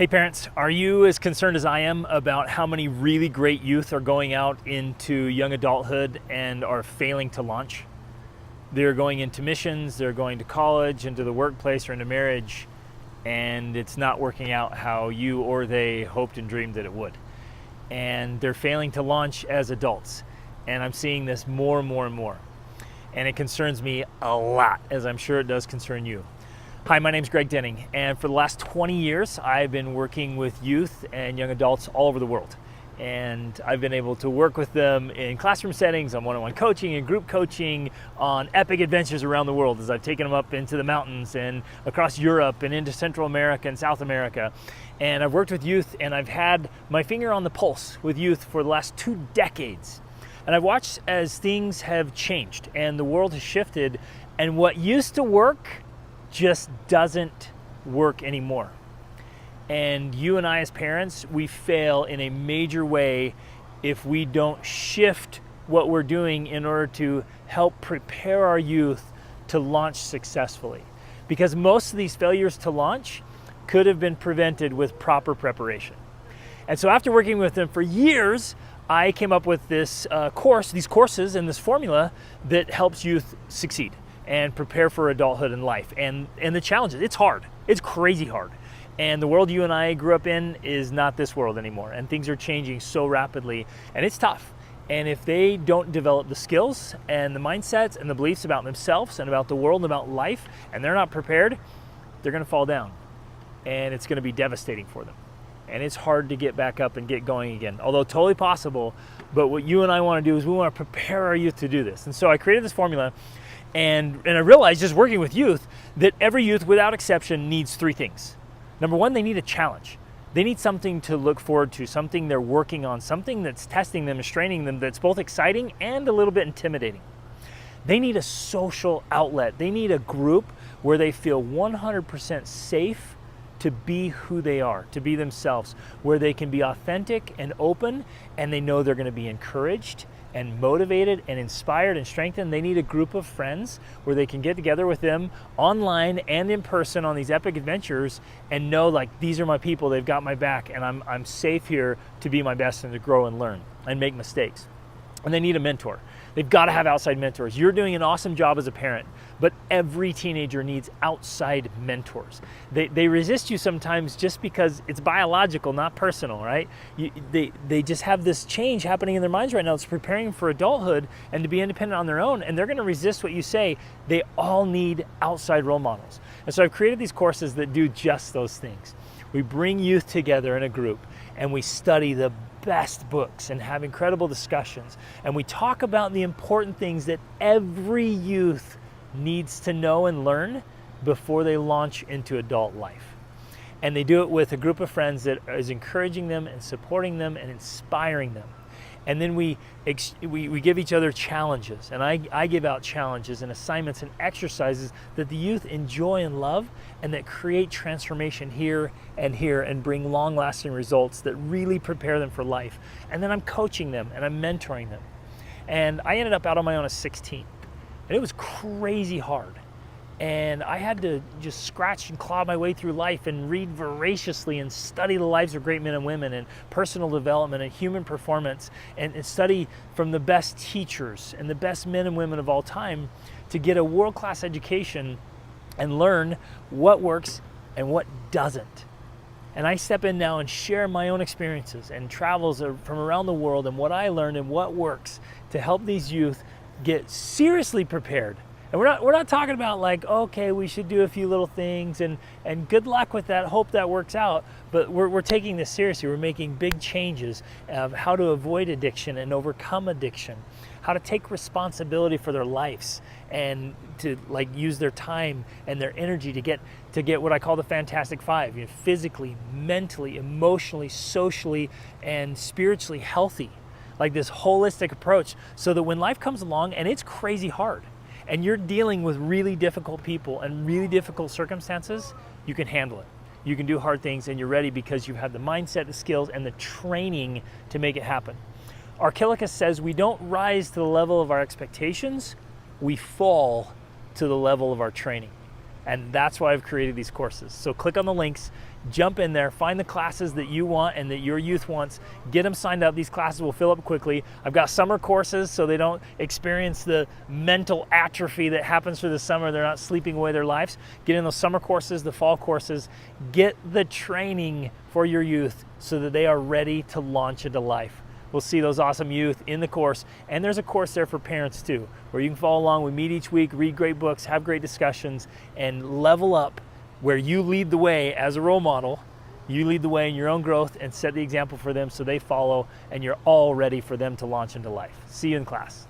Hey parents, are you as concerned as I am about how many really great youth are going out into young adulthood and are failing to launch? They're going into missions, they're going to college, into the workplace, or into marriage, and it's not working out how you or they hoped and dreamed that it would. And they're failing to launch as adults. And I'm seeing this more and more and more. And it concerns me a lot, as I'm sure it does concern you. Hi, my name's Greg Denning, and for the last 20 years, I've been working with youth and young adults all over the world. And I've been able to work with them in classroom settings, on one-on-one coaching and group coaching, on epic adventures around the world as I've taken them up into the mountains and across Europe and into Central America and South America. And I've worked with youth, and I've had my finger on the pulse with youth for the last 2 decades. And I've watched as things have changed and the world has shifted, and what used to work just doesn't work anymore. And you and I as parents, we fail in a major way if we don't shift what we're doing in order to help prepare our youth to launch successfully. Because most of these failures to launch could have been prevented with proper preparation. And so after working with them for years, I came up with these courses and this formula that helps youth succeed and prepare for adulthood and life. And the challenges, it's hard. It's crazy hard. And the world you and I grew up in is not this world anymore. And things are changing so rapidly, and it's tough. And if they don't develop the skills and the mindsets and the beliefs about themselves and about the world and about life, and they're not prepared, they're gonna fall down. And it's gonna be devastating for them. And it's hard to get back up and get going again, although totally possible. But what you and I wanna do is we wanna prepare our youth to do this. And so I created this formula. And I realized just working with youth that every youth without exception needs 3 things. Number 1, they need a challenge. They need something to look forward to, something they're working on, something that's testing them and straining them, that's both exciting and a little bit intimidating. They need a social outlet. They need a group where they feel 100% safe to be who they are, to be themselves, where they can be authentic and open, and they know they're going to be encouraged and motivated and inspired and strengthened. They need a group of friends where they can get together with them online and in person on these epic adventures and know, like, these are my people, they've got my back, and I'm safe here to be my best and to grow and learn and make mistakes. And they need a mentor. They've got to have outside mentors. You're doing an awesome job as a parent, but every teenager needs outside mentors. They resist you sometimes just because it's biological, not personal, right? They just have this change happening in their minds right now. It's preparing for adulthood and to be independent on their own, and they're going to resist what you say. They all need outside role models. And so I've created these courses that do just those things. We bring youth together in a group, and we study the best books and have incredible discussions, and we talk about the important things that every youth needs to know and learn before they launch into adult life. And they do it with a group of friends that is encouraging them and supporting them and inspiring them. And then we give each other challenges, and I give out challenges and assignments and exercises that the youth enjoy and love, and that create transformation here and bring long-lasting results that really prepare them for life. And then I'm coaching them and I'm mentoring them. And I ended up out on my own at 16, and it was crazy hard. And I had to just scratch and claw my way through life and read voraciously and study the lives of great men and women and personal development and human performance, and study from the best teachers and the best men and women of all time to get a world-class education and learn what works and what doesn't. And I step in now and share my own experiences and travels from around the world and what I learned and what works to help these youth get seriously prepared. And we're not talking about like, okay, we should do a few little things and good luck with that, hope that works out. But we're taking this seriously. We're making big changes of how to avoid addiction and overcome addiction, how to take responsibility for their lives and to like use their time and their energy to get what I call the Fantastic Five, physically, mentally, emotionally, socially, and spiritually healthy. Like this holistic approach, so that when life comes along and it's crazy hard, and you're dealing with really difficult people and really difficult circumstances, you can handle it. You can do hard things, and you're ready because you have the mindset, the skills, and the training to make it happen. Archilochus says we don't rise to the level of our expectations, we fall to the level of our training. And that's why I've created these courses. So click on the links, jump in there, find the classes that you want and that your youth wants, get them signed up. These classes will fill up quickly. I've got summer courses so they don't experience the mental atrophy that happens through the summer. They're not sleeping away their lives. Get in those summer courses, the fall courses, get the training for your youth so that they are ready to launch into life. We'll see those awesome youth in the course, and there's a course there for parents too, where you can follow along. We meet each week, read great books, have great discussions, and level up where you lead the way as a role model. You lead the way in your own growth and set the example for them so they follow, and you're all ready for them to launch into life. See you in class.